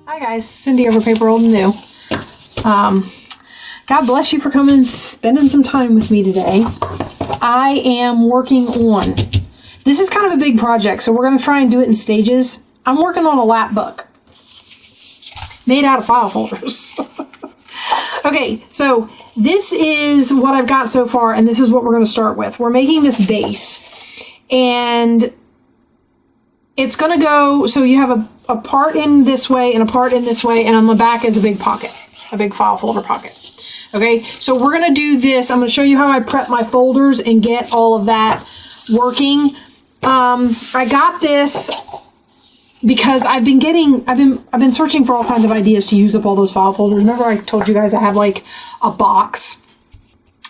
Hi guys, Cindy over paper.old.new. God bless you for coming and spending some time with me today. I am working on, this is kind of a big project, so we're going to try and do it in stages. I'm working on a lapbook made out of file folders. Okay, so this is what I've got so far, and this is what we're going to start with. We're making this base, and it's going to go, so you have a part in this way and a part in this way, and on the back is a big pocket, a big file folder pocket. Okay, so we're going to do this. I'm going to show you how I prep my folders and get all of that working. I got this because I've been searching for all kinds of ideas to use up all those file folders. Remember I told you guys I have like a box.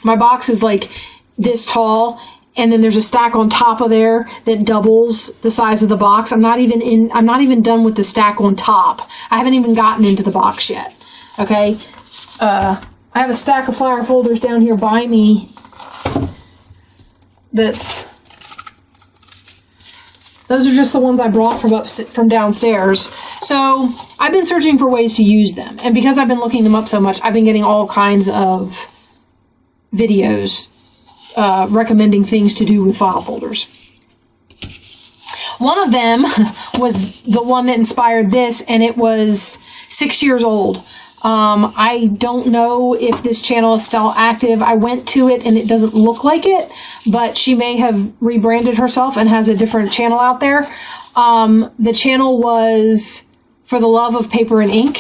My box is like this tall, and then there's a stack on top of there that doubles the size of the box. I'm not even done with the stack on top. I haven't even gotten into the box yet. Okay. I have a stack of file folders down here by me those are just the ones I brought from downstairs. So I've been searching for ways to use them. And because I've been looking them up so much, I've been getting all kinds of videos recommending things to do with file folders. One of them was the one that inspired this, and it was 6 years old. I don't know if this channel is still active. I went to it and it doesn't look like it, but she may have rebranded herself and has a different channel out there. The channel was For the Love of Paper and Ink.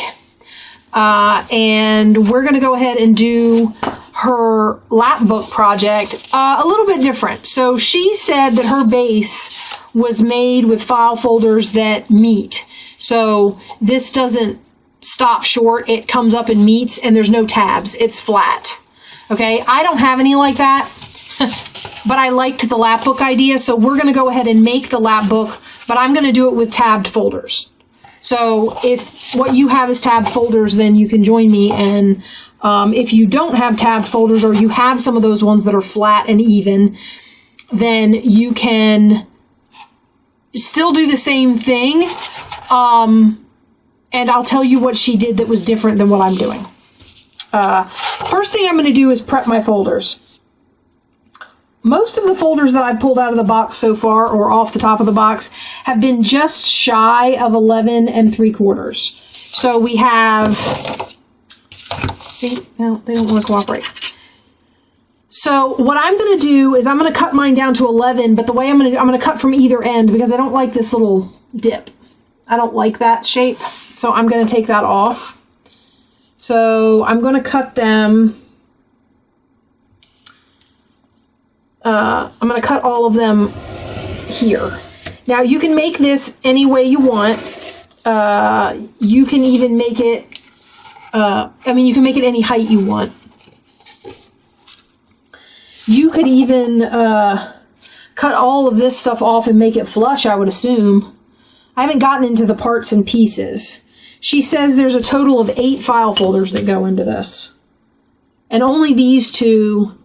And we're going to go ahead and do her Lapbook project a little bit different. So she said that her base was made with file folders that meet. So this doesn't stop short, it comes up and meets, and there's no tabs, it's flat. Okay, I don't have any like that, but I liked the Lapbook idea, so we're going to go ahead and make the Lapbook, but I'm going to do it with tabbed folders. So if what you have is tabbed folders, then you can join me, and if you don't have tabbed folders, or you have some of those ones that are flat and even, then you can still do the same thing. And I'll tell you what she did that was different than what I'm doing. First thing I'm going to do is prep my folders. Most of the folders that I pulled out of the box so far, or off the top of the box, have been just shy of 11 3/4. So we have, see, no, they don't want to cooperate. So what I'm going to do is I'm going to cut mine down to 11, but the way I'm going to cut from either end because I don't like this little dip. I don't like that shape, so I'm going to take that off. So I'm going to cut them, I'm going to cut all of them here. Now you can make this any way you want. You can even make it, you can make it any height you want. You could even cut all of this stuff off and make it flush, I would assume. I haven't gotten into the parts and pieces. She says there's a total of 8 file folders that go into this. And only these 2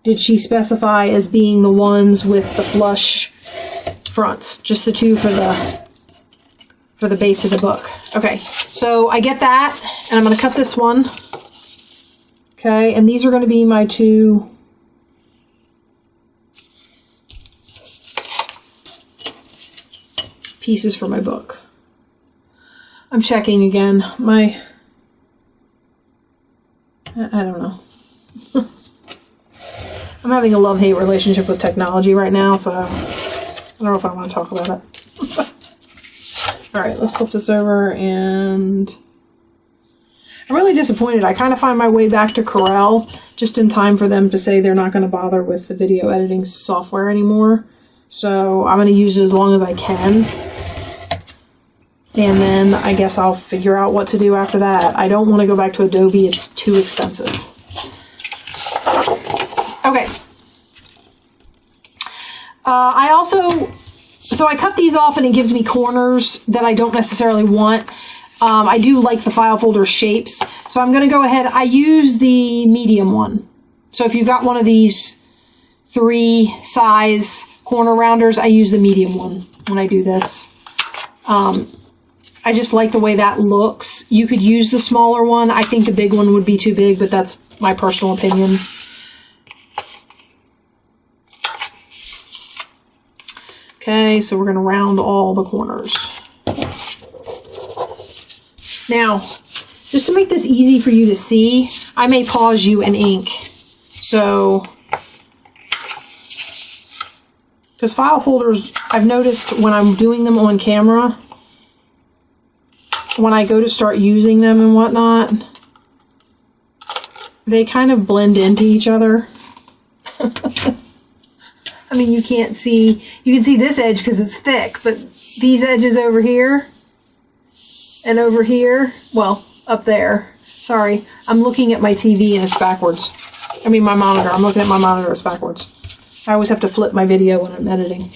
did she specify as being the ones with the flush fronts. Just the 2 for the base of the book. Okay, so I get that, and I'm going to cut this one. Okay, and these are going to be my 2 pieces for my book. I'm checking again. I don't know. I'm having a love-hate relationship with technology right now, so I don't know if I want to talk about it. All right, let's flip this over, and I'm really disappointed. I kind of find my way back to Corel just in time for them to say they're not going to bother with the video editing software anymore. So I'm going to use it as long as I can. And then I guess I'll figure out what to do after that. I don't want to go back to Adobe. It's too expensive. Okay. So I cut these off and it gives me corners that I don't necessarily want. I do like the file folder shapes. So I'm going to go ahead. I use the medium one. So if you've got one of these 3 size corner rounders, I use the medium one when I do this. I just like the way that looks. You could use the smaller one. I think the big one would be too big, but that's my personal opinion. Okay, so we're going to round all the corners. Now, just to make this easy for you to see, I may pause you and ink. So, because file folders, I've noticed when I'm doing them on camera, when I go to start using them and whatnot, they kind of blend into each other. I mean, you can see this edge because it's thick, but these edges over here and over here, well, up there. Sorry, I'm looking at my TV and it's backwards. I mean, my monitor. I'm looking at my monitor, it's backwards. I always have to flip my video when I'm editing.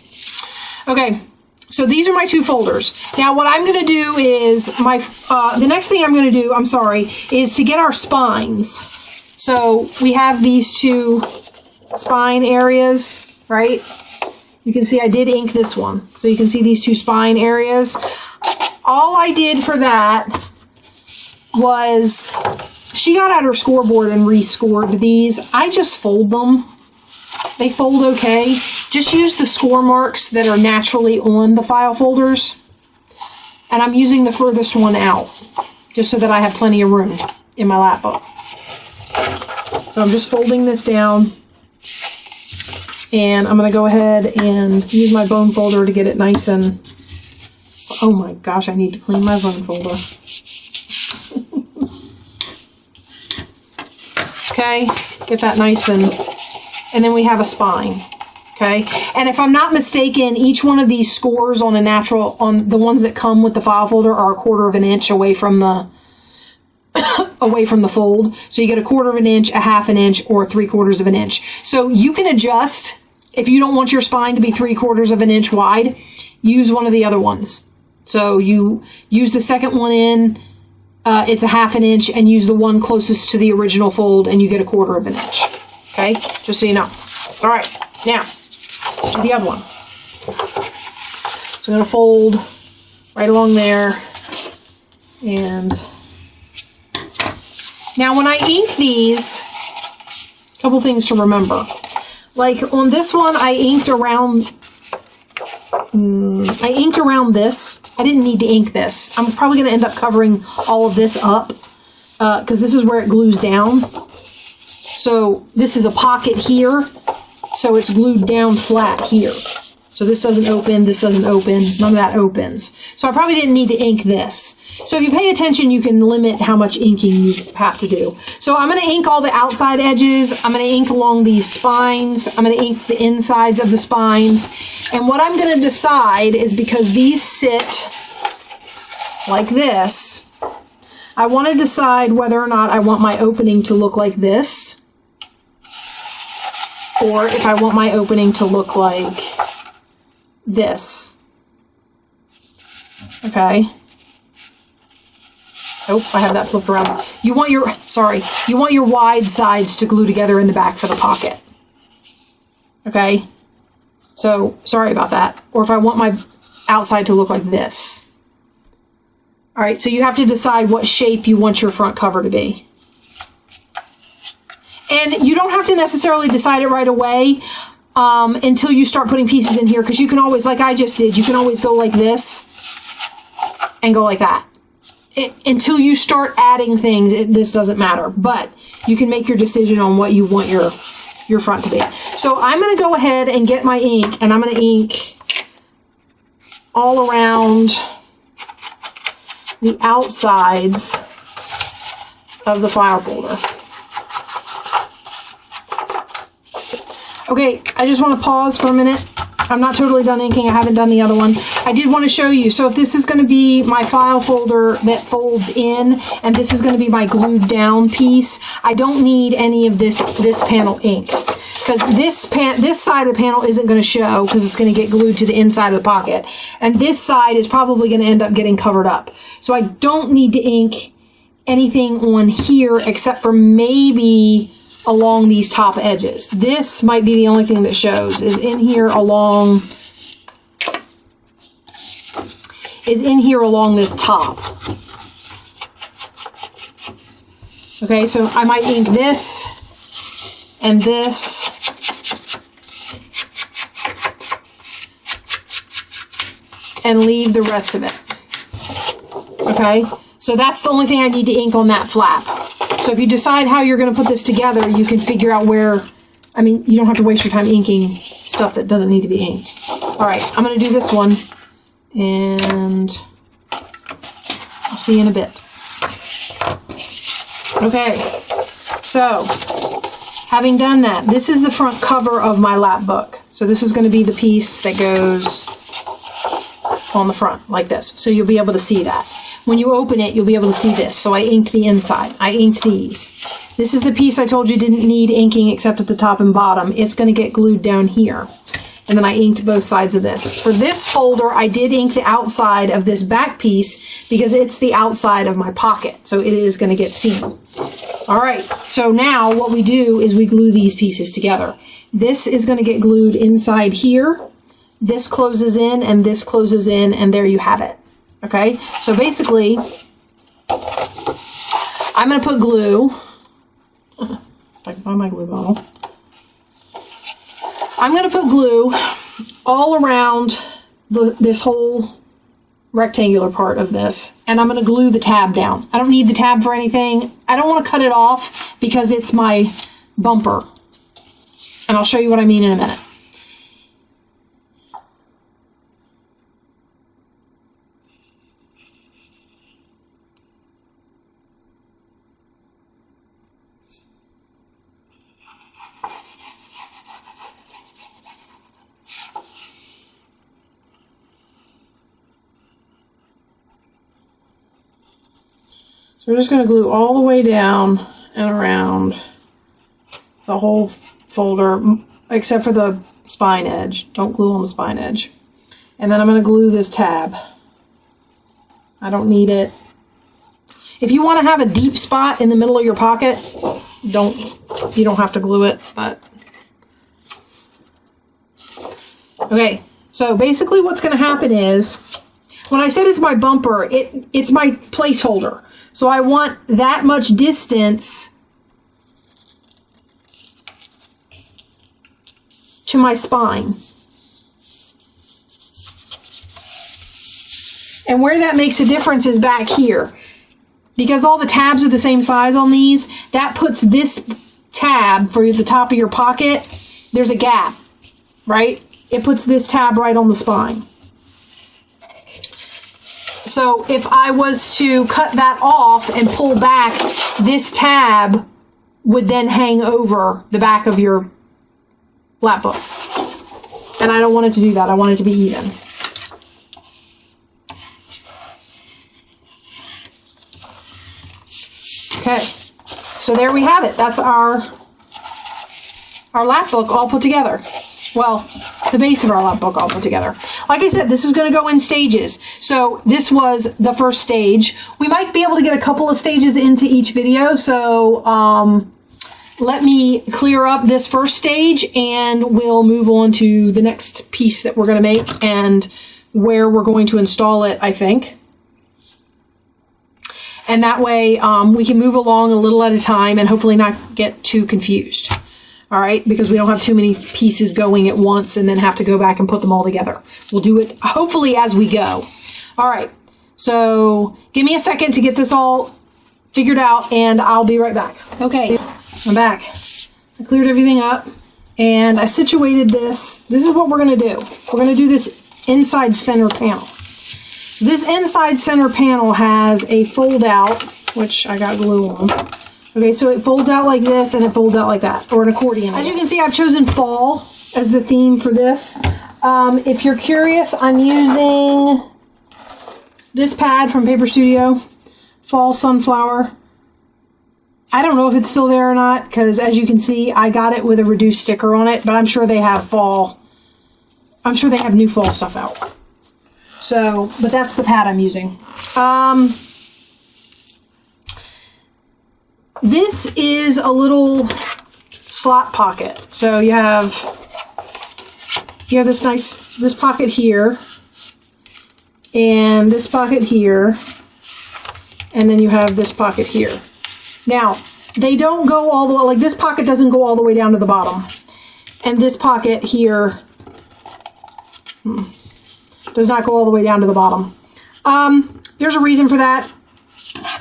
Okay, so these are my two folders. Now, what I'm going to do is, the next thing I'm going to do, is to get our spines. So we have these two spine areas, right? You can see I did ink this one. So you can see these two spine areas. All I did for that was, she got out her scoreboard and rescored these. I just fold them. They fold okay. Just use the score marks that are naturally on the file folders. And I'm using the furthest one out, just so that I have plenty of room in my lap book. So I'm just folding this down. And I'm going to go ahead and use my bone folder to get it nice and... Oh my gosh, I need to clean my bone folder. Okay, get that nice and then we have a spine. Okay, and if I'm not mistaken, each one of these scores on the ones that come with the file folder are 1/4 inch away from the away from the fold. So you get 1/4 inch, 1/2 inch, or 3/4 inch. So you can adjust. If you don't want your spine to be 3/4 inch wide, use one of the other ones. So you use the second one in, it's 1/2 inch, and use the one closest to the original fold, and you get 1/4 inch. Okay, just so you know. All right, now let's do the other one. So I'm going to fold right along there, and now when I ink these, a couple things to remember. Like on this one, I inked around this. I didn't need to ink this. I'm probably going to end up covering all of this up because this is where it glues down. So this is a pocket here, so it's glued down flat here. So this doesn't open, none of that opens. So I probably didn't need to ink this. So if you pay attention, you can limit how much inking you have to do. So I'm going to ink all the outside edges. I'm going to ink along these spines. I'm going to ink the insides of the spines. And what I'm going to decide is, because these sit like this, I want to decide whether or not I want my opening to look like this, or if I want my opening to look like this. Okay. Oh, I have that flipped around. You want your wide sides to glue together in the back for the pocket. Okay. So, sorry about that. Or if I want my outside to look like this. All right, so you have to decide what shape you want your front cover to be. And you don't have to necessarily decide it right away until you start putting pieces in here, because you can always, like I just did, you can always go like this and go like that. Until you start adding things, this doesn't matter, but you can make your decision on what you want your front to be. So I'm going to go ahead and get my ink, and I'm going to ink all around the outsides of the file folder. Okay, I just want to pause for a minute. I'm not totally done inking. I haven't done the other one. I did want to show you. So if this is going to be my file folder that folds in, and this is going to be my glued down piece, I don't need any of this panel inked, because this side of the panel isn't going to show because it's going to get glued to the inside of the pocket, and this side is probably going to end up getting covered up. So I don't need to ink anything on here except for maybe along these top edges. This might be the only thing that shows, is in here along is in here along this top. Okay, so I might ink this and this. And leave the rest of it. Okay, so that's the only thing I need to ink on that flap. So if you decide how you're going to put this together, you can figure out where, I mean, you don't have to waste your time inking stuff that doesn't need to be inked. All right, I'm going to do this one, and I'll see you in a bit. Okay, so having done that, this is the front cover of my lap book. So this is going to be the piece that goes on the front like this. So you'll be able to see that. When you open it, you'll be able to see this. So I inked the inside. I inked these. This is the piece I told you didn't need inking except at the top and bottom. It's going to get glued down here. And then I inked both sides of this. For this folder, I did ink the outside of this back piece because it's the outside of my pocket. So it is going to get seen. All right. So now what we do is we glue these pieces together. This is going to get glued inside here. This closes in and this closes in, and there you have it. Okay, so basically, I'm going to put glue. If I can find my glue bottle. I'm going to put glue all around this whole rectangular part of this, and I'm going to glue the tab down. I don't need the tab for anything. I don't want to cut it off because it's my bumper, and I'll show you what I mean in a minute. So we're just going to glue all the way down and around the whole folder, except for the spine edge. Don't glue on the spine edge. And then I'm going to glue this tab. I don't need it. If you want to have a deep spot in the middle of your pocket, you don't have to glue it, but. Okay, so basically what's going to happen is, when I said it's my bumper, it's my placeholder. So I want that much distance to my spine. And where that makes a difference is back here. Because all the tabs are the same size on these, that puts this tab for the top of your pocket, there's a gap, right? It puts this tab right on the spine. So if I was to cut that off and pull back, this tab would then hang over the back of your lap book. And I don't want it to do that. I want it to be even. Okay, so there we have it. That's our lap book all put together. Well, the base of our lap book all put together. Like I said, this is going to go in stages. So this was the first stage. We might be able to get a couple of stages into each video. So let me clear up this first stage and we'll move on to the next piece that we're going to make and where we're going to install it, I think. And that way we can move along a little at a time and hopefully not get too confused. All right, because we don't have too many pieces going at once and then have to go back and put them all together. We'll do it hopefully as we go. All right, so give me a second to get this all figured out and I'll be right back. Okay, I'm back. I cleared everything up and I situated this. This is what we're gonna do. We're gonna do this inside center panel. So this inside center panel has a fold out, which I got glue on. Okay, so it folds out like this and it folds out like that, or an accordion. As you can see, I've chosen fall as the theme for this. If you're curious, I'm using this pad from Paper Studio, Fall Sunflower. I don't know if it's still there or not, because as you can see, I got it with a reduced sticker on it, but I'm sure they have fall. I'm sure they have new fall stuff out. So, but that's the pad I'm using. This is a little slot pocket. So you have this pocket here. and this pocket here, and then you have this pocket here. Now, they don't go all the way, like this pocket doesn't go all the way down to the bottom. And this pocket here does not go all the way down to the bottom. There's a reason for that,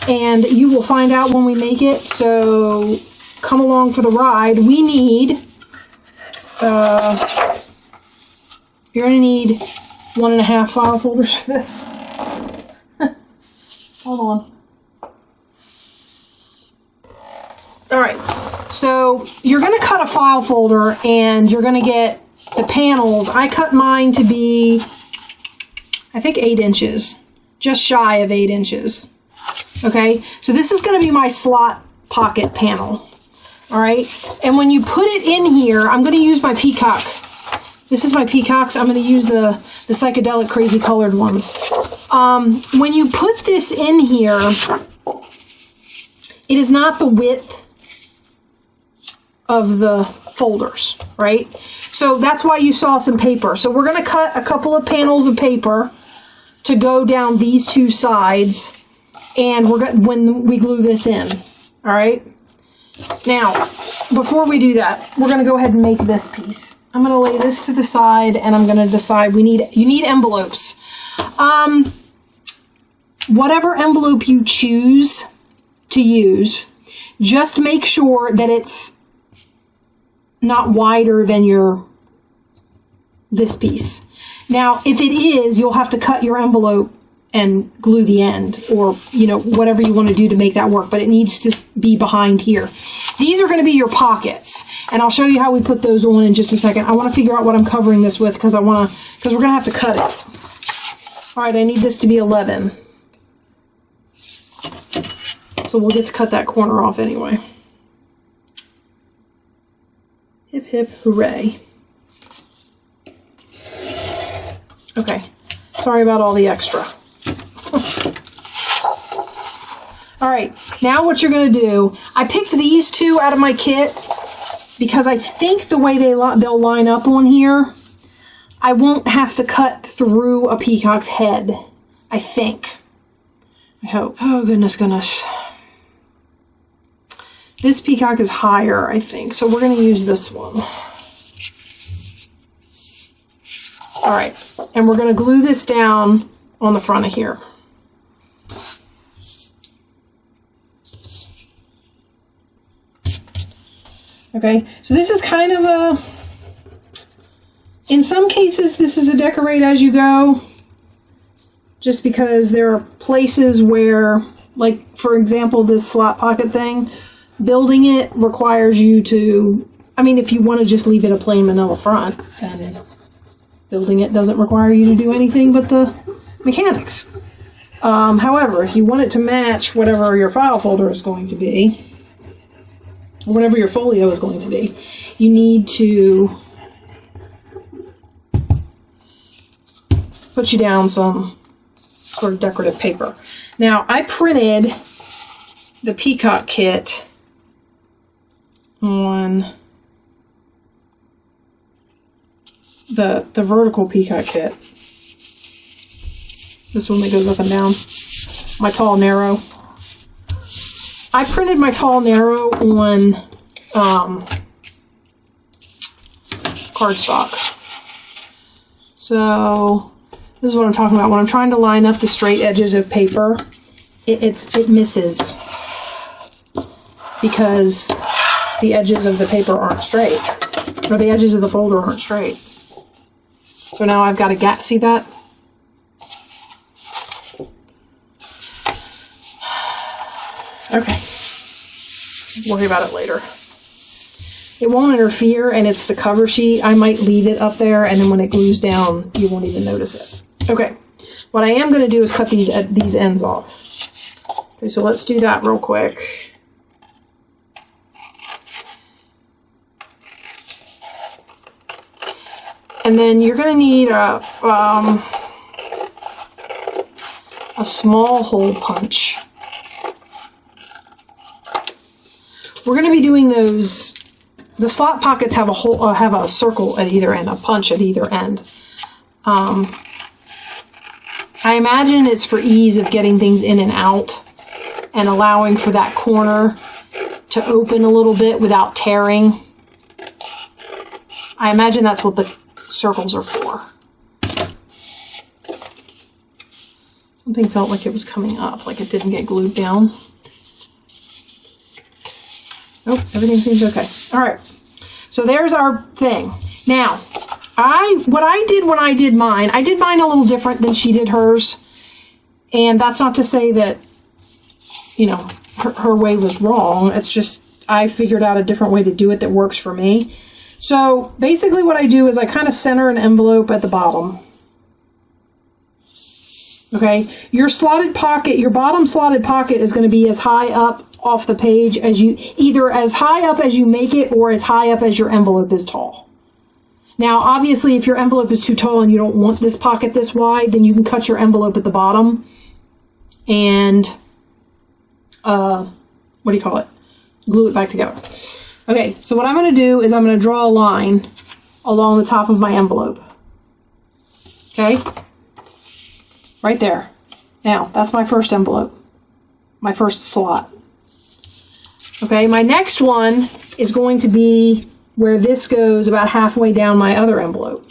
and you will find out when we make it, so come along for the ride. We need, you're going to need 1.5 file folders for this. Hold on. All right, so you're going to cut a file folder and you're going to get the panels. I cut mine to be, I think 8 inches, just shy of 8 inches. Okay, so this is going to be my slot pocket panel. All right, and when you put it in here, I'm going to use my peacock. This is my peacocks. I'm going to use the psychedelic crazy colored ones. When you put this in here, it is not the width of the folders, right? So that's why you saw some paper. So we're going to cut a couple of panels of paper to go down these two sides, and when we glue this in. All right. Now, before we do that, we're going to go ahead and make this piece. I'm going to lay this to the side, and I'm going to decide you need envelopes. Whatever envelope you choose to use, just make sure that it's not wider than this piece. Now, if it is, you'll have to cut your envelope and glue the end, or whatever you want to do to make that work, but it needs to be behind here. These are going to be your pockets, and I'll show you how we put those on in just a second. I want to figure out what I'm covering this with because we're going to have to cut it. All right, I need this to be 11. So we'll get to cut that corner off anyway. Hip, hip, hooray. Okay, sorry about all the extra. All right, now what you're going to do, I picked these two out of my kit because I think the way they'll line up on here, I won't have to cut through a peacock's head, I think. I hope. Oh, goodness. This peacock is higher, I think, so we're going to use this one. All right, and we're going to glue this down on the front of here. Okay, so this is kind of in some cases, this is a decorate as you go, just because there are places where, like, for example, this slot pocket thing, building it requires you to, if you want to just leave it a plain manila front, then building it doesn't require you to do anything but the mechanics. However, if you want it to match whatever your file folder is going to be, or whatever your folio is going to be, you need to put you down some sort of decorative paper. Now, I printed the peacock kit on the vertical peacock kit. This one that goes up and down. My tall narrow. I printed my tall narrow on cardstock. So this is what I'm talking about. When I'm trying to line up the straight edges of paper, it misses because the edges of the paper aren't straight, or the edges of the folder aren't straight. So now I've got a see that? Okay. Worry about it later. It won't interfere, and it's the cover sheet. I might leave it up there, and then when it glues down, you won't even notice it. Okay. What I am going to do is cut these ends off. Okay, so let's do that real quick. And then you're going to need a small hole punch. We're going to be doing those. The slot pockets have a circle at either end, a punch at either end. I I imagine it's for ease of getting things in and out and allowing for that corner to open a little bit without tearing. I imagine that's what the circles are for. Something felt like it was coming up, like it didn't get glued down. Nope, everything seems okay. All right, so there's our thing. Now, what I did when I did mine a little different than she did hers. And that's not to say that, you know, her way was wrong. It's just I figured out a different way to do it that works for me. So basically what I do is I kind of center an envelope at the bottom. Okay, your slotted pocket, your bottom slotted pocket is going to be as high up off the page as you, either as high up as you make it or as high up as your envelope is tall. Now, obviously, if your envelope is too tall and you don't want this pocket this wide, then you can cut your envelope at the bottom and, what do you call it? Glue it back together. Okay, so what I'm going to do is I'm going to draw a line along the top of my envelope. Okay? Right there. Now, that's my first envelope. My first slot. Okay, my next one is going to be where this goes about halfway down my other envelope.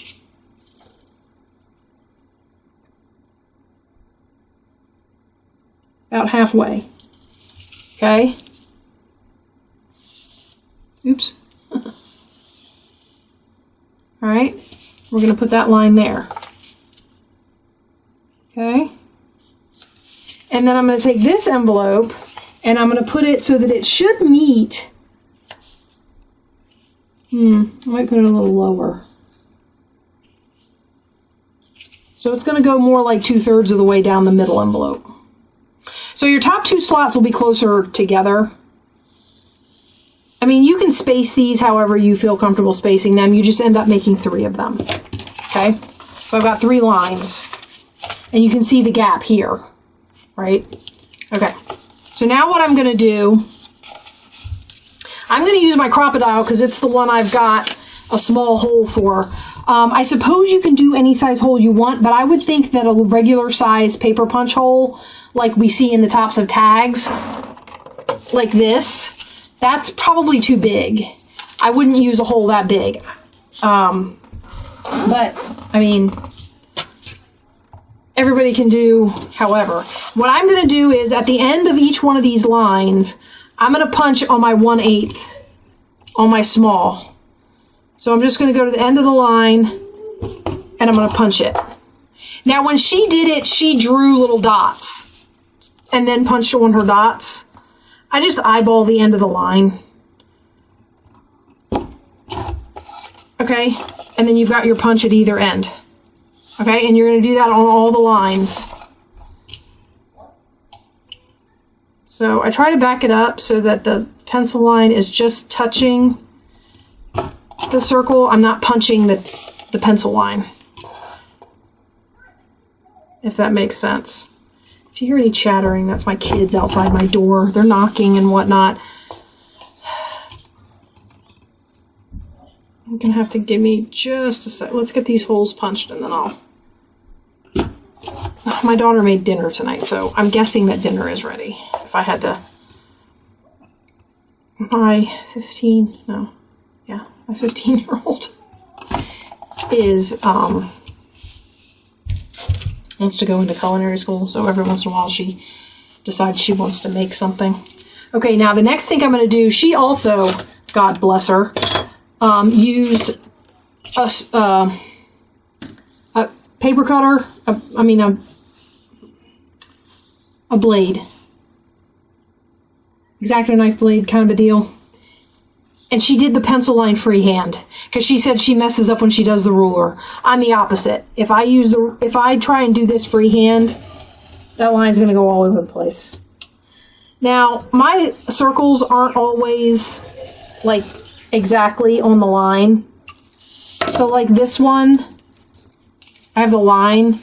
About halfway. Okay? Oops. All right, we're going to put that line there. Okay? And then I'm going to take this envelope and I'm going to put it so that it should meet. I might put it a little lower. So it's going to go more like 2/3 of the way down the middle envelope. So your top two slots will be closer together. I mean, you can space these however you feel comfortable spacing them. You just end up making 3 of them. Okay? So I've got 3 lines. And you can see the gap here. Right? Okay. So now what I'm going to do, I'm going to use my Crop-A-Dile because it's the one I've got a small hole for. I suppose you can do any size hole you want, but I would think that a regular size paper punch hole, like we see in the tops of tags, like this, that's probably too big. I wouldn't use a hole that big. But, I mean, everybody can do however. What I'm going to do is at the end of each one of these lines, I'm going to punch on my 1/8 on my small. So I'm just going to go to the end of the line and I'm going to punch it. Now when she did it, she drew little dots and then punched on her dots. I just eyeball the end of the line. Okay, and then you've got your punch at either end. Okay, and you're going to do that on all the lines. So I try to back it up so that the pencil line is just touching the circle. I'm not punching the pencil line, if that makes sense. If you hear any chattering, that's my kids outside my door. They're knocking and whatnot. You're going to have to give me just a sec. Let's get these holes punched and then I'll... My daughter made dinner tonight, so I'm guessing that dinner is ready. If I had to... My 15-year-old is, wants to go into culinary school, so every once in a while she decides she wants to make something. Okay, now the next thing I'm going to do, she also, God bless her, used a paper cutter, a blade, X-Acto knife blade kind of a deal. And she did the pencil line freehand because she said she messes up when she does the ruler. I'm the opposite. If I try and do this freehand, that line's going to go all over the place. Now, my circles aren't always like exactly on the line. So like this one, I have the line,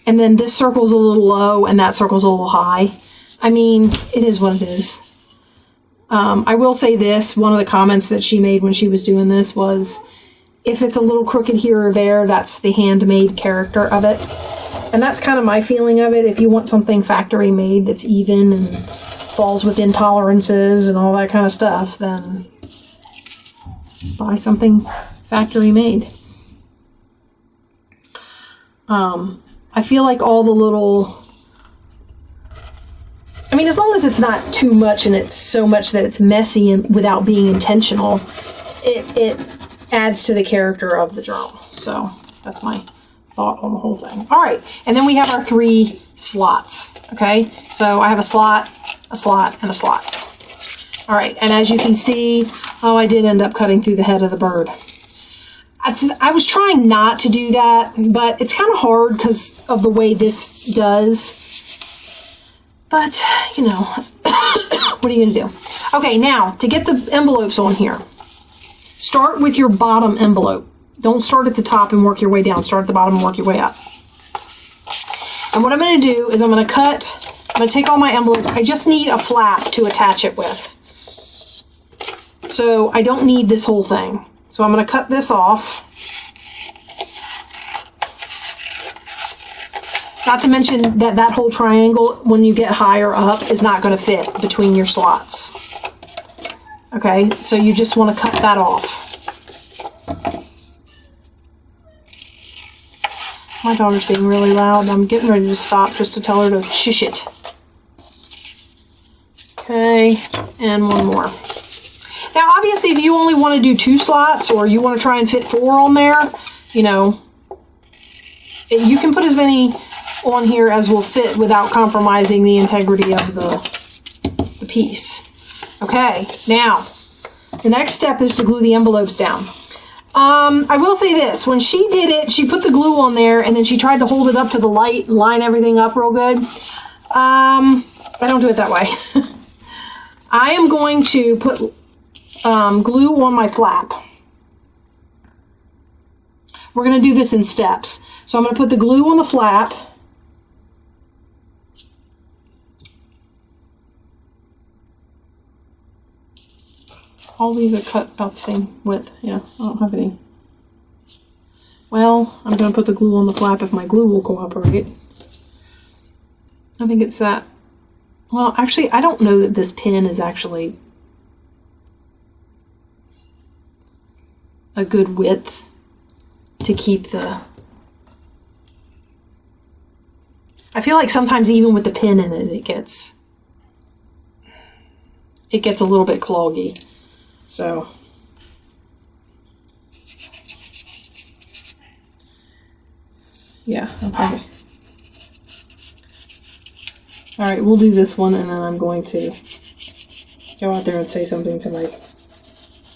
and then this circle's a little low and that circle's a little high. I mean, it is what it is. I will say this, one of the comments that she made when she was doing this was, if it's a little crooked here or there, that's the handmade character of it. And that's kind of my feeling of it. If you want something factory made that's even and falls within tolerances and all that kind of stuff, then buy something factory made. I feel like all the little, I mean, as long as it's not too much and it's so much that it's messy and without being intentional, it adds to the character of the journal. So that's my thought on the whole thing. All right, and then we have our 3 slots. Okay, so I have a slot, a slot, and a slot. All right, and as you can see, oh, I did end up cutting through the head of the bird. I was trying not to do that, but it's kind of hard because of the way this does. But, you know, what are you going to do? Okay, now, to get the envelopes on here, start with your bottom envelope. Don't start at the top and work your way down. Start at the bottom and work your way up. And what I'm going to do is I'm going to take all my envelopes. I just need a flap to attach it with. So I don't need this whole thing. So I'm going to cut this off. Not to mention that that whole triangle, when you get higher up, is not going to fit between your slots. Okay, so you just want to cut that off. My daughter's being really loud. I'm getting ready to stop just to tell her to shush it. Okay, and one more. Now, obviously, if you only want to do 2 slots or you want to try and fit 4 on there, you know, you can put as many on here as will fit without compromising the integrity of the piece. Okay, now, the next step is to glue the envelopes down. I will say this. When she did it, she put the glue on there and then she tried to hold it up to the light and line everything up real good. I don't do it that way. I am going to put glue on my flap. We're going to do this in steps. So I'm going to put the glue on the flap. All these are cut about the same width. Yeah, I don't have any. Well, I'm going to put the glue on the flap if my glue will cooperate. I think it's that. Well, actually, I don't know that this pin is actually a good width to keep the... I feel like sometimes even with the pin in it, it gets a little bit cloggy. So yeah, okay. All right, we'll do this one, and then I'm going to go out there and say something to my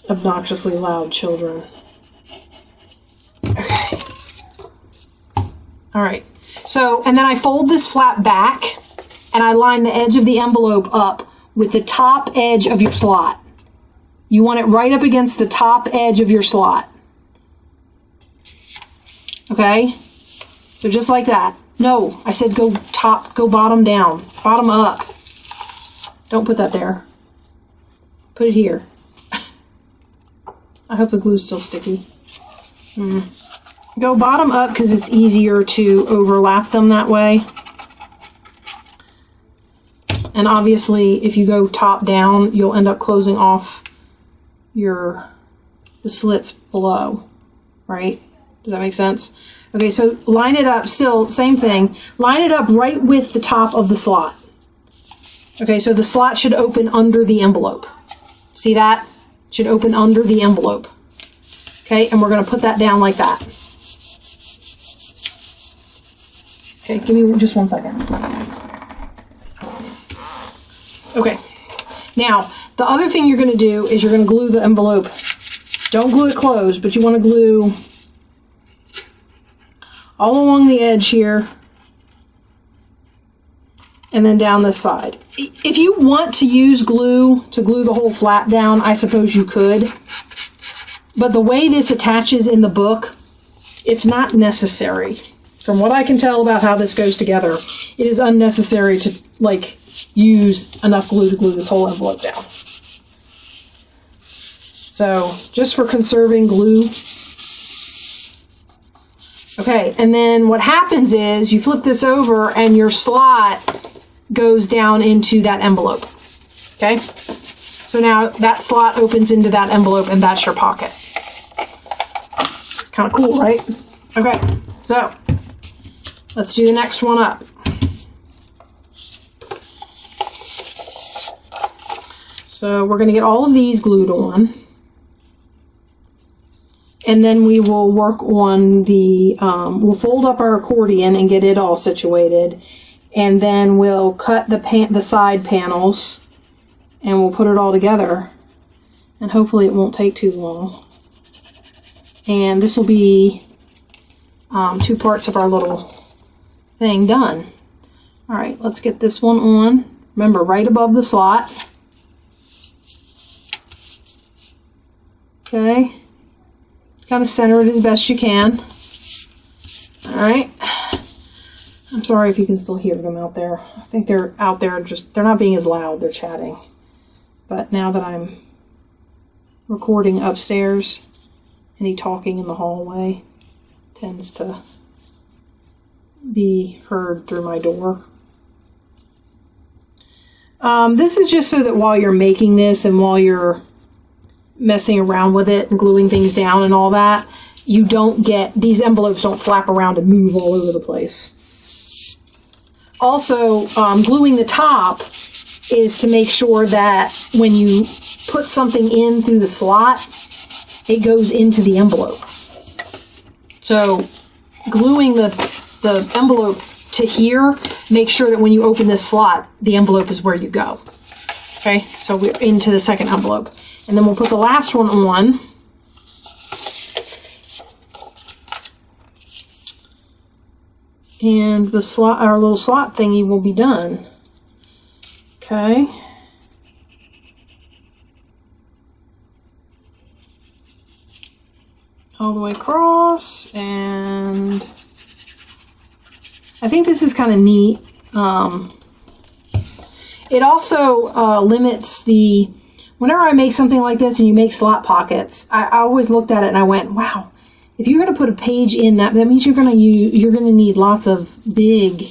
obnoxiously loud children. Okay. All right. So, and then I fold this flap back, and I line the edge of the envelope up with the top edge of your slot. You want it right up against the top edge of your slot. Okay? So just like that. No, I said go bottom down. Bottom up. Don't put that there. Put it here. I hope the glue's still sticky. Go bottom up because it's easier to overlap them that way. And obviously, if you go top down, you'll end up closing off the slits below, right? Does that make sense? Okay, so line it up, still, same thing. Line it up right with the top of the slot. Okay, so the slot should open under the envelope. See that? Should open under the envelope. Okay, and we're going to put that down like that. Okay, give me just 1 second. Okay, now, the other thing you're going to do is you're going to glue the envelope. Don't glue it closed, but you want to glue all along the edge here and then down this side. If you want to use glue to glue the whole flap down, I suppose you could. But the way this attaches in the book, it's not necessary. From what I can tell about how this goes together, it is unnecessary to, like, use enough glue to glue this whole envelope down. So, just for conserving glue. Okay, and then what happens is you flip this over and your slot goes down into that envelope. Okay, so now that slot opens into that envelope and that's your pocket. It's kind of cool, right? Okay, so let's do the next one up. So we're going to get all of these glued on. And then we will work on the, we'll fold up our accordion and get it all situated. And then we'll cut the side panels and we'll put it all together. And hopefully it won't take too long. And this will be 2 parts of our little thing done. All right, let's get this one on. Remember, right above the slot. Okay. Kind of center it as best you can. All right. I'm sorry if you can still hear them out there. I think they're out there they're not being as loud, they're chatting. But now that I'm recording upstairs, any talking in the hallway tends to be heard through my door. This is just so that while you're making this and while you're messing around with it and gluing things down and all that, you don't get, these envelopes don't flap around and move all over the place. Also, gluing the top is to make sure that when you put something in through the slot, it goes into the envelope. So gluing the envelope to here, make sure that when you open this slot, the envelope is where you go. Okay, so we're into the second envelope. And then we'll put the last one on. And the slot, our little slot thingy will be done. Okay. All the way across, and I think this is kind of neat. It also limits the, whenever I make something like this and you make slot pockets, I always looked at it and I went, wow, if you're going to put a page in that means you're going to need lots of big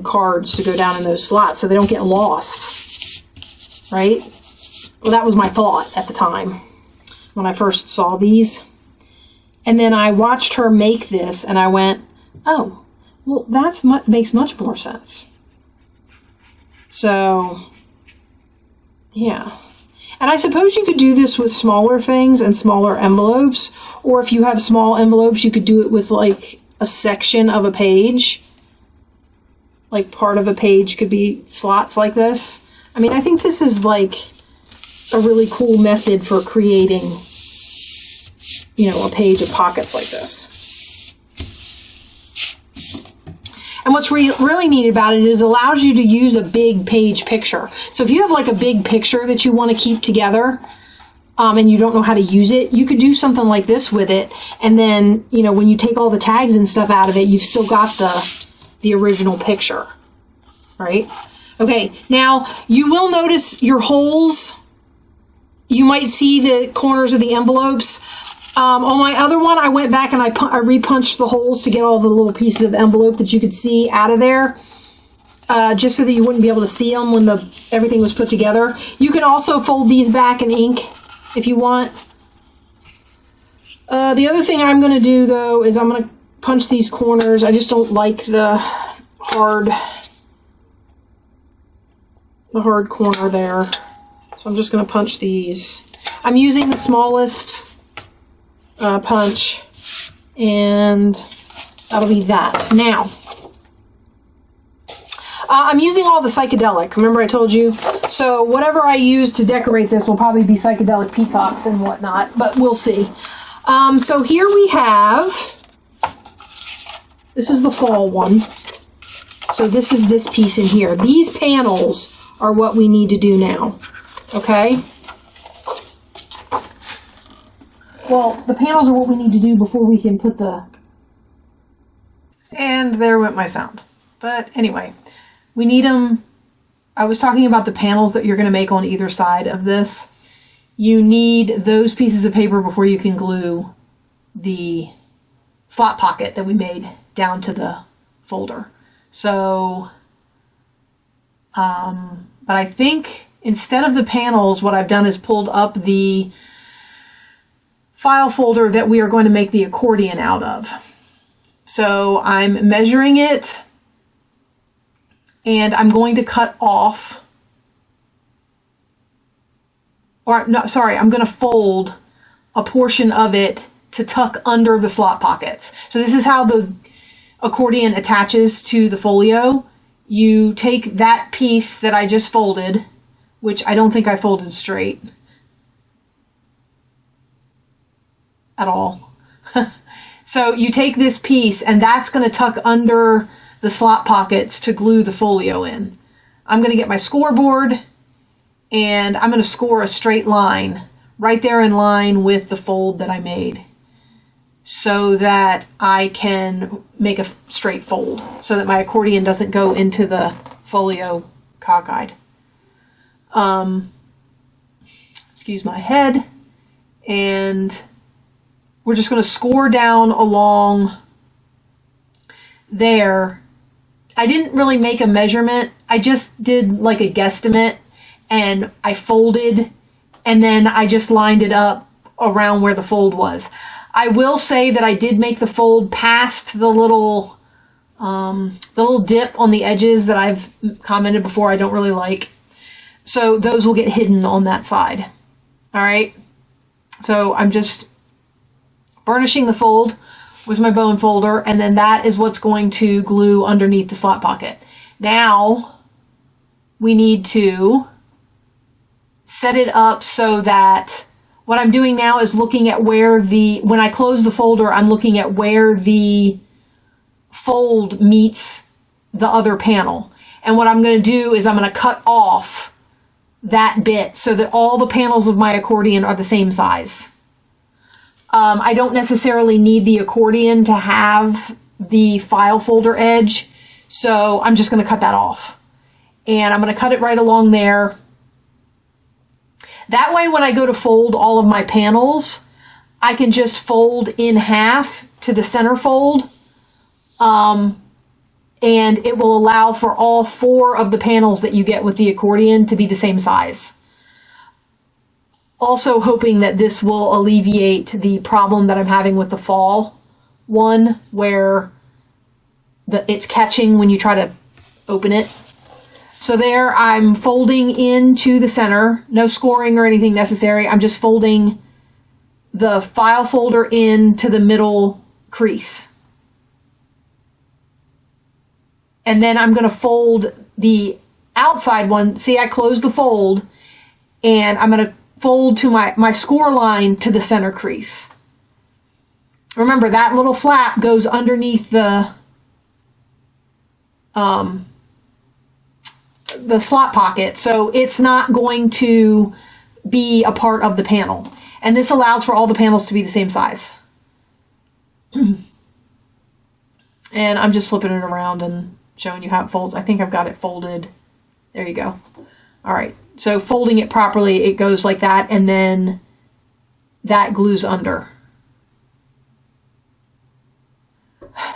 cards to go down in those slots so they don't get lost, right? Well, that was my thought at the time when I first saw these. And then I watched her make this and I went, oh, well, makes much more sense. So, yeah. And I suppose you could do this with smaller things and smaller envelopes, or if you have small envelopes, you could do it with like a section of a page. Like part of a page could be slots like this. I mean, I think this is like a really cool method for creating, a page of pockets like this. And what's really neat about it is it allows you to use a big page picture. So if you have like a big picture that you want to keep together and you don't know how to use it, you could do something like this with it. And then, when you take all the tags and stuff out of it, you've still got the original picture, right? Okay, now you will notice your holes. You might see the corners of the envelopes. On my other one, I went back and I repunched the holes to get all the little pieces of envelope that you could see out of there, just so that you wouldn't be able to see them when everything was put together. You can also fold these back in ink if you want. The other thing I'm going to do, though, is I'm going to punch these corners. I just don't like the hard corner there. So I'm just going to punch these. I'm using the smallest punch, and that'll be that. Now, I'm using all the psychedelic. Remember I told you? So whatever I use to decorate this will probably be psychedelic peacocks and whatnot, but we'll see. So here we have, this is the fall one. So this is this piece in here. These panels are what we need to do now. Okay? Well, the panels are what we need to do before we can put the... And there went my sound. But anyway, we need them. I was talking about the panels that you're going to make on either side of this. You need those pieces of paper before you can glue the slot pocket that we made down to the folder. So, but I think instead of the panels, what I've done is pulled up the file folder that we are going to make the accordion out of. So I'm measuring it, and I'm going to cut off, or no, sorry, I'm going to fold a portion of it to tuck under the slot pockets. So this is how the accordion attaches to the folio. You take that piece that I just folded, which I don't think I folded straight at all. So you take this piece, and that's going to tuck under the slot pockets to glue the folio in. I'm going to get my scoreboard, and I'm going to score a straight line right there in line with the fold that I made, so that I can make a straight fold, so that my accordion doesn't go into the folio cockeyed. Excuse my head. And we're just going to score down along there. I didn't really make a measurement. I just did like a guesstimate, and I folded, and then I just lined it up around where the fold was. I will say that I did make the fold past the little dip on the edges that I've commented before I don't really like. So those will get hidden on that side. All right. So I'm just burnishing the fold with my bone folder, and then that is what's going to glue underneath the slot pocket. Now we need to set it up so that what I'm doing now is looking at where when I close the folder, I'm looking at where the fold meets the other panel. And what I'm going to do is I'm going to cut off that bit so that all the panels of my accordion are the same size. I don't necessarily need the accordion to have the file folder edge, so I'm just going to cut that off. And I'm going to cut it right along there. That way, when I go to fold all of my panels, I can just fold in half to the center fold, and it will allow for all 4 of the panels that you get with the accordion to be the same size. Also hoping that this will alleviate the problem that I'm having with the fall one, where it's catching when you try to open it. So there, I'm folding into the center, no scoring or anything necessary. I'm just folding the file folder into the middle crease. And then I'm going to fold the outside one. See, I closed the fold, and I'm going to fold to my score line to the center crease. Remember, that little flap goes underneath the slot pocket, so it's not going to be a part of the panel. And this allows for all the panels to be the same size. And I'm just flipping it around and showing you how it folds. I think I've got it folded. There you go. All right. So folding it properly, it goes like that, and then that glues under.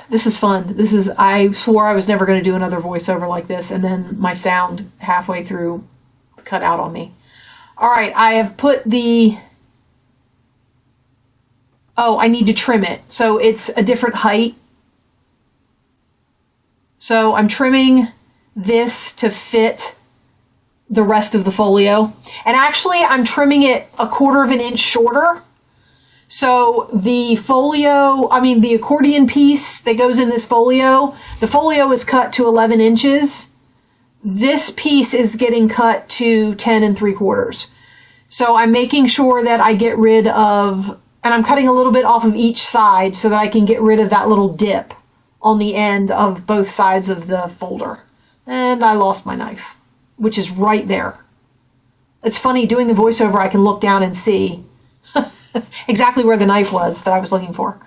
This is fun. I swore I was never going to do another voiceover like this, and then my sound halfway through cut out on me. All right, I have put I need to trim it. So it's a different height. So I'm trimming this to fit the rest of the folio. And actually, I'm trimming it 1/4 of an inch shorter. So the the accordion piece that goes in this folio, the folio is cut to 11 inches. This piece is getting cut to 10 3/4. So I'm making sure that I get rid of, and I'm cutting a little bit off of each side so that I can get rid of that little dip on the end of both sides of the folder. And I lost my knife, which is right there. It's funny, doing the voiceover, I can look down and see exactly where the knife was that I was looking for.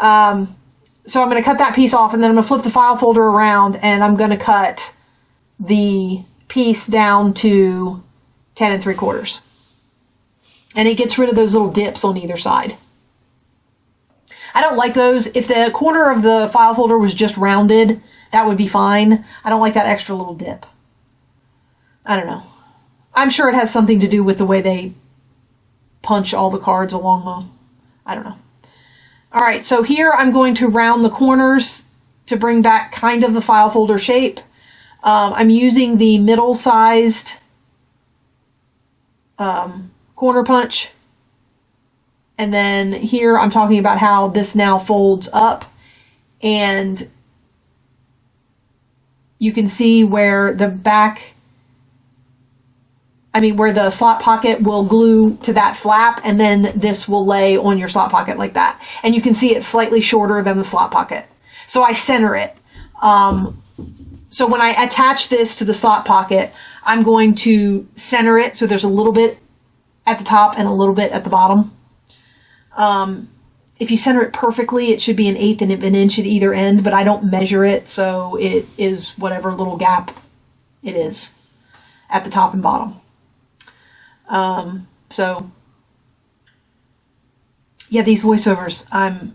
So I'm going to cut that piece off, and then I'm going to flip the file folder around, and I'm going to cut the piece down to 10 3/4. And it gets rid of those little dips on either side. I don't like those. If the corner of the file folder was just rounded, that would be fine. I don't like that extra little dip. I don't know. I'm sure it has something to do with the way they punch all the cards along the, I don't know. All right, so here I'm going to round the corners to bring back kind of the file folder shape. I'm using the middle-sized corner punch. And then here I'm talking about how this now folds up, and you can see where the back, where the slot pocket will glue to that flap, and then this will lay on your slot pocket like that. And you can see it's slightly shorter than the slot pocket. So I center it. So when I attach this to the slot pocket, I'm going to center it so there's a little bit at the top and a little bit at the bottom. If you center it perfectly, it should be 1/8 of an inch at either end, but I don't measure it, so it is whatever little gap it is at the top and bottom. So yeah, these voiceovers, I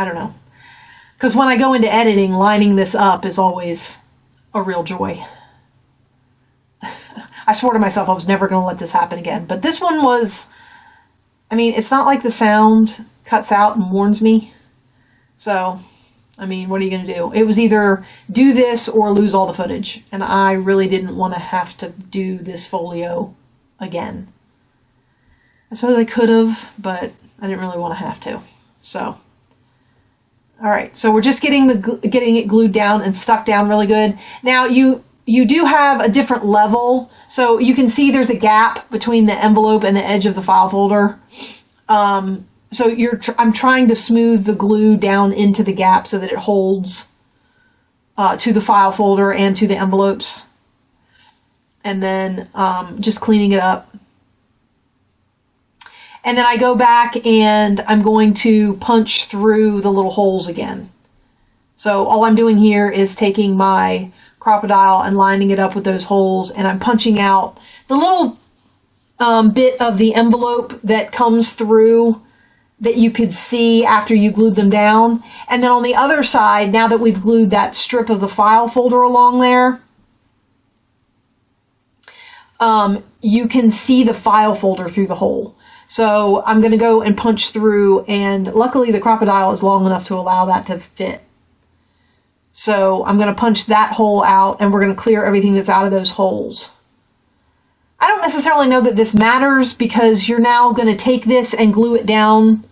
don't know. Because when I go into editing, lining this up is always a real joy. I swore to myself I was never going to let this happen again. But this one was, it's not like the sound cuts out and warns me. So, what are you going to do? It was either do this or lose all the footage. And I really didn't want to have to do this folio again. I suppose I could have, but I didn't really want to have to. So, all right. So we're just getting it glued down and stuck down really good. Now you do have a different level. So you can see there's a gap between the envelope and the edge of the file folder. So I'm trying to smooth the glue down into the gap so that it holds to the file folder and to the envelopes. And then just cleaning it up. And then I go back and I'm going to punch through the little holes again. So all I'm doing here is taking my crocodile and lining it up with those holes, and I'm punching out the little bit of the envelope that comes through that you could see after you glued them down. And then on the other side, now that we've glued that strip of the file folder along there, you can see the file folder through the hole. So I'm going to go and punch through, and luckily the crocodile is long enough to allow that to fit. So I'm going to punch that hole out, and we're going to clear everything that's out of those holes. I don't necessarily know that this matters, because you're now going to take this and glue it down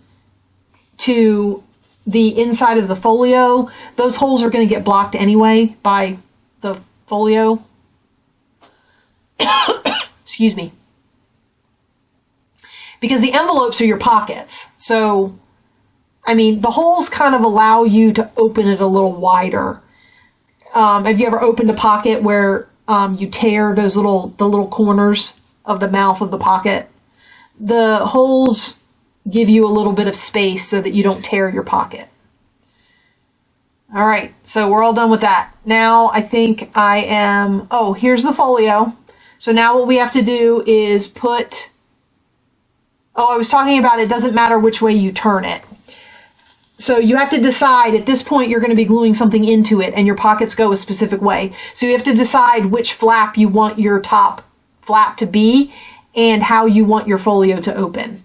to the inside of the folio. Those holes are going to get blocked anyway by the folio. Excuse me. Because the envelopes are your pockets. So, the holes kind of allow you to open it a little wider. Have you ever opened a pocket where you tear the little corners of the mouth of the pocket? The holes give you a little bit of space so that you don't tear your pocket. All right, so we're all done with that. Now I think here's the folio. So now what we have to do is put, I was talking about it doesn't matter which way you turn it. So you have to decide, at this point you're going to be gluing something into it and your pockets go a specific way. So you have to decide which flap you want your top flap to be and how you want your folio to open.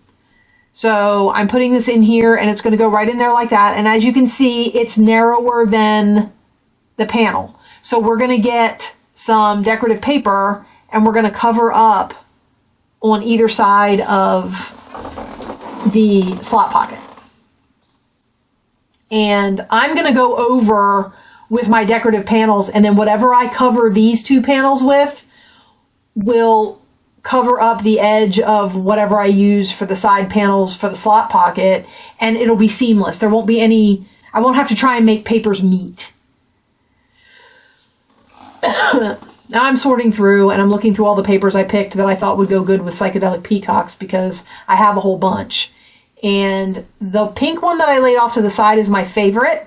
So I'm putting this in here and it's going to go right in there like that. And as you can see, it's narrower than the panel. So we're going to get some decorative paper and we're going to cover up on either side of the slot pocket. And I'm going to go over with my decorative panels, and then whatever I cover these two panels with will cover up the edge of whatever I use for the side panels for the slot pocket, and it'll be seamless. There won't be any, I won't have to try and make papers meet. Now I'm sorting through and I'm looking through all the papers I picked that I thought would go good with psychedelic peacocks, because I have a whole bunch. And the pink one that I laid off to the side is my favorite.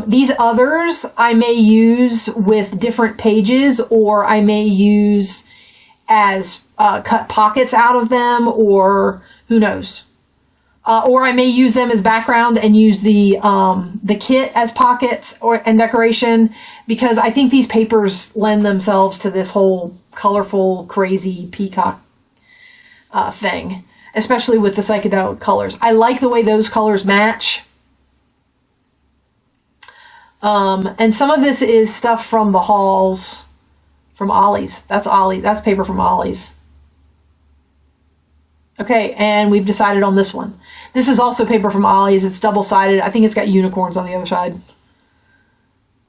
These others I may use with different pages, or I may use as cut pockets out of them, or who knows. Or I may use them as background and use the kit as pockets and decoration, because I think these papers lend themselves to this whole colorful, crazy peacock thing, especially with the psychedelic colors. I like the way those colors match. And some of this is stuff from the hauls from Ollie's. That's Ollie. That's paper from Ollie's. Okay, and we've decided on this one. This is also paper from Ollie's. It's double-sided. I think it's got unicorns on the other side.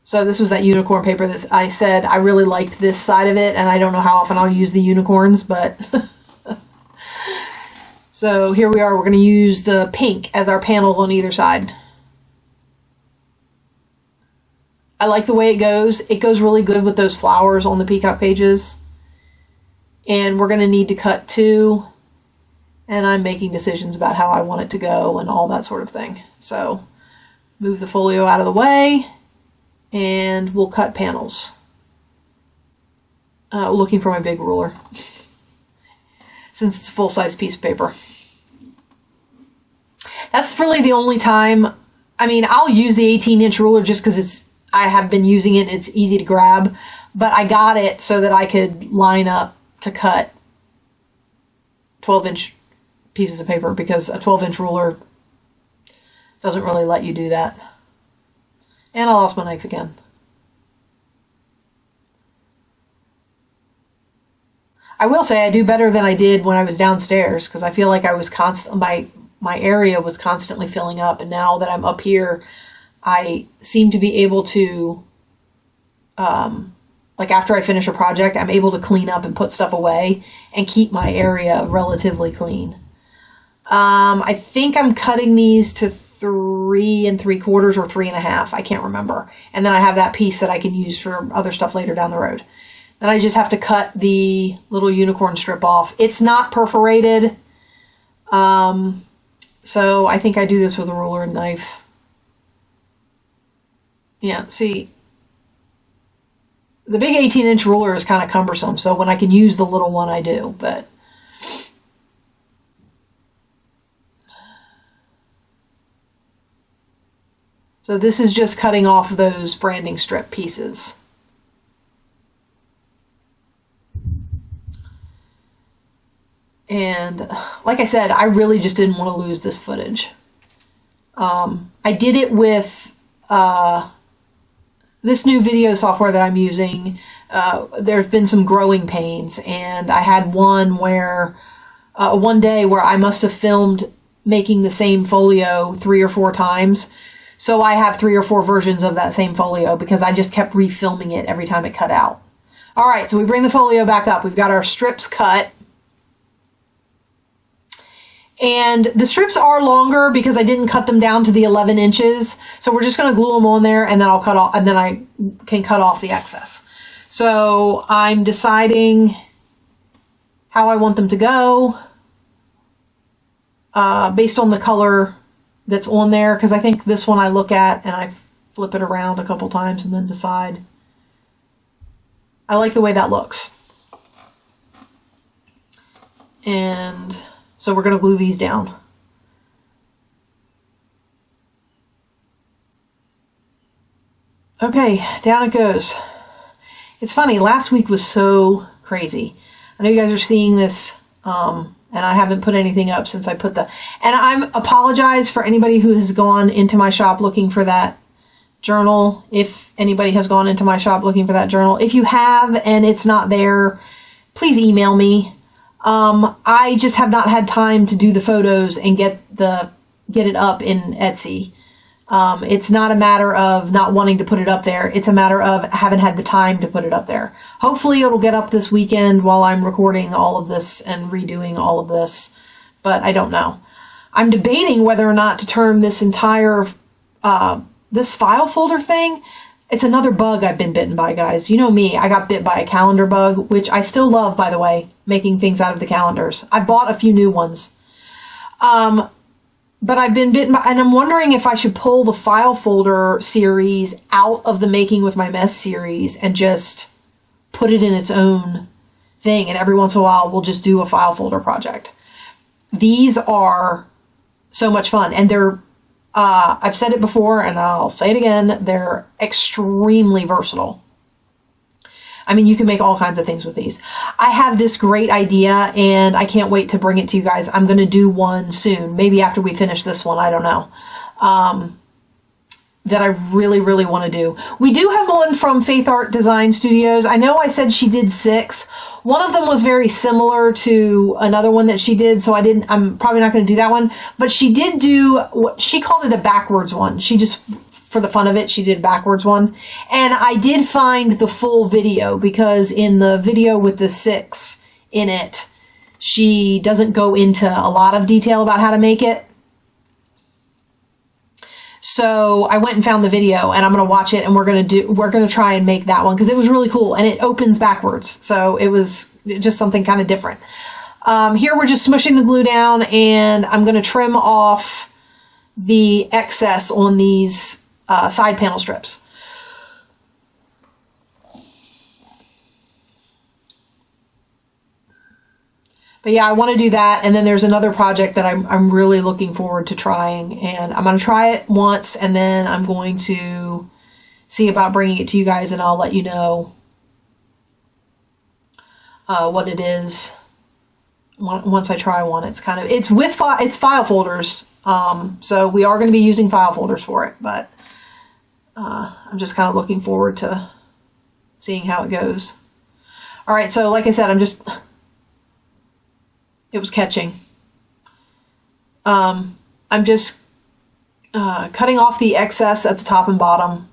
So this was that unicorn paper that I said I really liked this side of it, and I don't know how often I'll use the unicorns, but... So here we are. We're going to use the pink as our panels on either side. I like the way it goes. It goes really good with those flowers on the peacock pages. And we're going to need to cut 2. And I'm making decisions about how I want it to go and all that sort of thing. So move the folio out of the way and we'll cut panels. Looking for my big ruler since it's a full-size piece of paper. That's really the only time. I mean, I'll use the 18-inch ruler just because I have been using it. It's easy to grab, but I got it so that I could line up to cut 12-inch pieces of paper, because a 12-inch ruler doesn't really let you do that. And I lost my knife again. I will say I do better than I did when I was downstairs, because I feel like I was my area was constantly filling up, and now that I'm up here, I seem to be able to, like after I finish a project, I'm able to clean up and put stuff away and keep my area relatively clean. I think I'm cutting these to 3 3/4 or 3.5. I can't remember. And then I have that piece that I can use for other stuff later down the road. Then I just have to cut the little unicorn strip off. It's not perforated. So I think I do this with a ruler and knife. Yeah, see, the big 18-inch ruler is kind of cumbersome, so when I can use the little one, I do, but... So this is just cutting off those branding strip pieces. And like I said, I really just didn't want to lose this footage. I did it with this new video software that I'm using. There's been some growing pains, and I had one day where I must have filmed making the same folio 3 or 4 times. So I have 3 or 4 versions of that same folio because I just kept refilming it every time it cut out. All right, so we bring the folio back up. We've got our strips cut. And the strips are longer because I didn't cut them down to the 11 inches. So we're just going to glue them on there, and then I'll cut off, and then I can cut off the excess. So I'm deciding how I want them to go based on the color that's on there, because I think this one I look at and I flip it around a couple times and then decide. I like the way that looks. And so we're going to glue these down. Okay, down it goes. It's funny, last week was so crazy. I know you guys are seeing this, and I haven't put anything up since I put and I apologize for anybody who has gone into my shop looking for that journal. If anybody has gone into my shop looking for that journal. If you have and it's not there, please email me. I just have not had time to do the photos and get it up in Etsy. It's not a matter of not wanting to put it up there. It's a matter of haven't had the time to put it up there. Hopefully it'll get up this weekend while I'm recording all of this and redoing all of this, but I don't know. I'm debating whether or not to turn this entire, this file folder thing. It's another bug I've been bitten by, guys. You know me, I got bit by a calendar bug, which I still love, by the way, making things out of the calendars. I bought a few new ones. But I've been bitten by, and I'm wondering if I should pull the file folder series out of the Making with My Mess series and just put it in its own thing. And every once in a while, we'll just do a file folder project. These are so much fun. And they're, I've said it before and I'll say it again, they're extremely versatile. I mean, you can make all kinds of things with these. I have this great idea and I can't wait to bring it to you guys. I'm going to do one soon, maybe after we finish this one, I don't know, that I really, really want to do. We do have one from Faith Art Design Studios. I know I said she did 6. One of them was very similar to another one that she did, so I'm probably not going to do that one. But she did do what she called it, a backwards one. She just, for the fun of it, she did a backwards one. And I did find the full video, because in the video with the 6 in it, she doesn't go into a lot of detail about how to make it. So I went and found the video and I'm going to watch it, and we're going to try and make that one, because it was really cool and it opens backwards. So it was just something kind of different. Here we're just smushing the glue down, and I'm going to trim off the excess on these side panel strips. But yeah, I want to do that. And then there's another project that I'm really looking forward to trying. And I'm going to try it once, and then I'm going to see about bringing it to you guys, and I'll let you know what it is once I try one. It's it's file folders. So we are going to be using file folders for it, but I'm just kind of looking forward to seeing how it goes. All right. So like I said, it was catching. I'm just cutting off the excess at the top and bottom.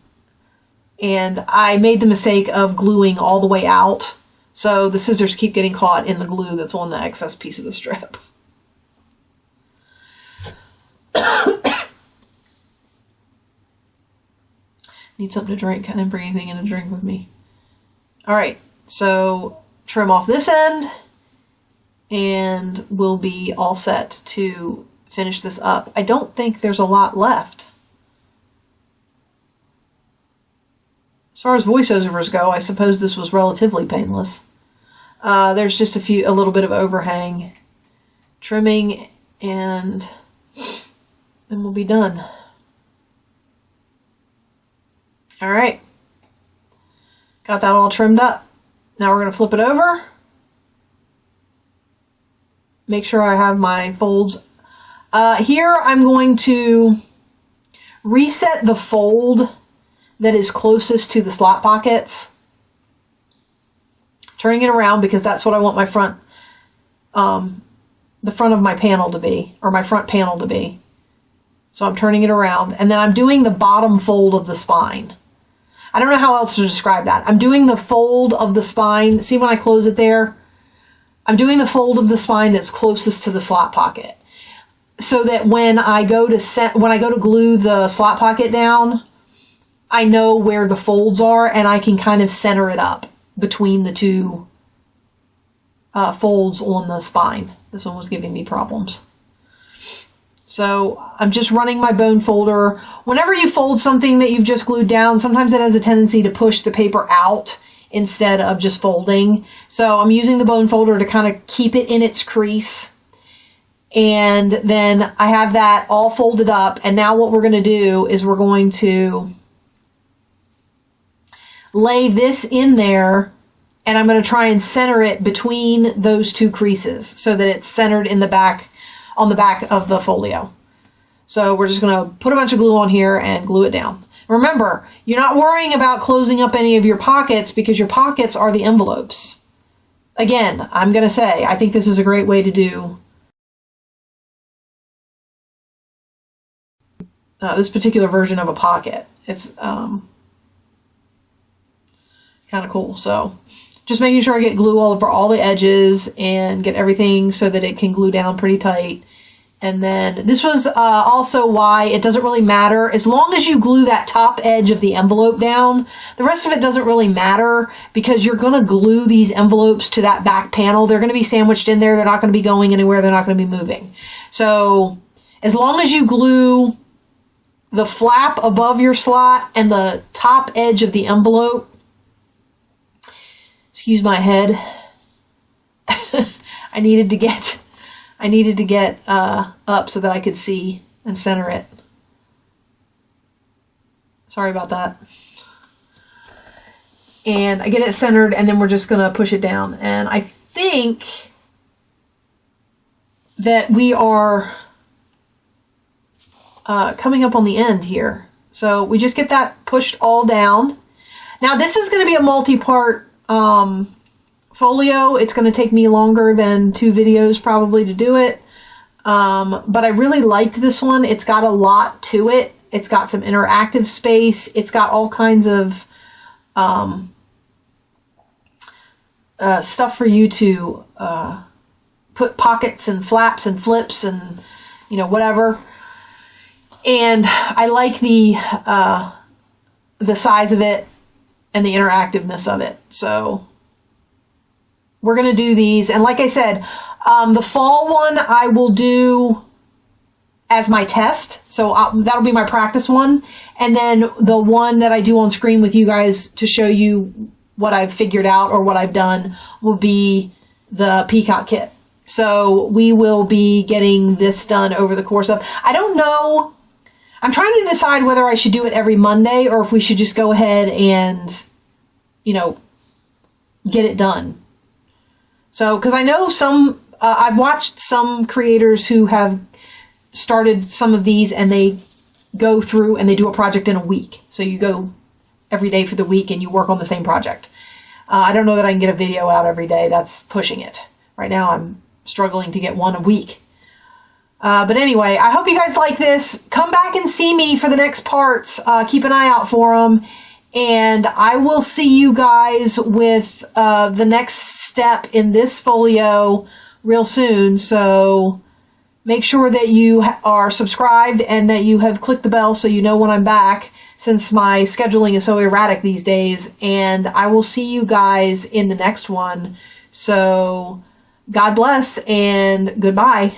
And I made the mistake of gluing all the way out. So the scissors keep getting caught in the glue that's on the excess piece of the strip. Need something to drink. I didn't bring anything in to drink with me. All right, so trim off this end, and we'll be all set to finish this up. I don't think there's a lot left. As far as voiceovers go, I suppose this was relatively painless. There's just a little bit of overhang trimming, and then we'll be done. All right. Got that all trimmed up. Now we're going to flip it over. Make sure I have my folds. Here I'm going to reset the fold that is closest to the slot pockets. Turning it around, because that's what I want my front, the front of my panel to be, or my front panel to be. So I'm turning it around, and then I'm doing the bottom fold of the spine. I don't know how else to describe that. I'm doing the fold of the spine. See when I close it there? I'm doing the fold of the spine that's closest to the slot pocket, so that when I go to glue the slot pocket down, I know where the folds are, and I can kind of center it up between the two folds on the spine. This one was giving me problems. So I'm just running my bone folder. Whenever you fold something that you've just glued down, sometimes it has a tendency to push the paper out instead of just folding. So I'm using the bone folder to kind of keep it in its crease. And then I have that all folded up. And now what we're going to do is we're going to lay this in there, and I'm going to try and center it between those two creases so that it's centered in the back, on the back of the folio. So we're just going to put a bunch of glue on here and glue it down. Remember, you're not worrying about closing up any of your pockets, because your pockets are the envelopes. Again, I'm going to say, I think this is a great way to do this particular version of a pocket. It's kind of cool. So just making sure I get glue all over all the edges and get everything so that it can glue down pretty tight. And then this was also why it doesn't really matter. As long as you glue that top edge of the envelope down, the rest of it doesn't really matter, because you're going to glue these envelopes to that back panel. They're going to be sandwiched in there. They're not going to be going anywhere. They're not going to be moving. So as long as you glue the flap above your slot and the top edge of the envelope, excuse my head, I needed to get I needed to get up so that I could see and center it. Sorry about that. And I get it centered, and then we're just going to push it down. And I think that we are coming up on the end here. So we just get that pushed all down. Now this is going to be a multi-part folio. It's going to take me longer than 2 videos probably to do it. But I really liked this one. It's got a lot to it. It's got some interactive space. It's got all kinds of stuff for you to put pockets and flaps and flips and, you know, whatever. And I like the size of it and the interactiveness of it. So we're going to do these. And like I said, the fall one I will do as my test. So that'll be my practice one. And then the one that I do on screen with you guys to show you what I've figured out or what I've done will be the peacock kit. So we will be getting this done over the course of, I don't know. I'm trying to decide whether I should do it every Monday or if we should just go ahead and, you know, get it done. So, because I know some, I've watched some creators who have started some of these and they go through and they do a project in a week. So you go every day for the week and you work on the same project. I don't know that I can get a video out every day. That's pushing it. Right now I'm struggling to get one a week. But anyway, I hope you guys like this. Come back and see me for the next parts. Keep an eye out for them. And I will see you guys with the next step in this folio real soon. So make sure that you are subscribed and that you have clicked the bell so you know when I'm back, since my scheduling is so erratic these days. And I will see you guys in the next one. So God bless and goodbye.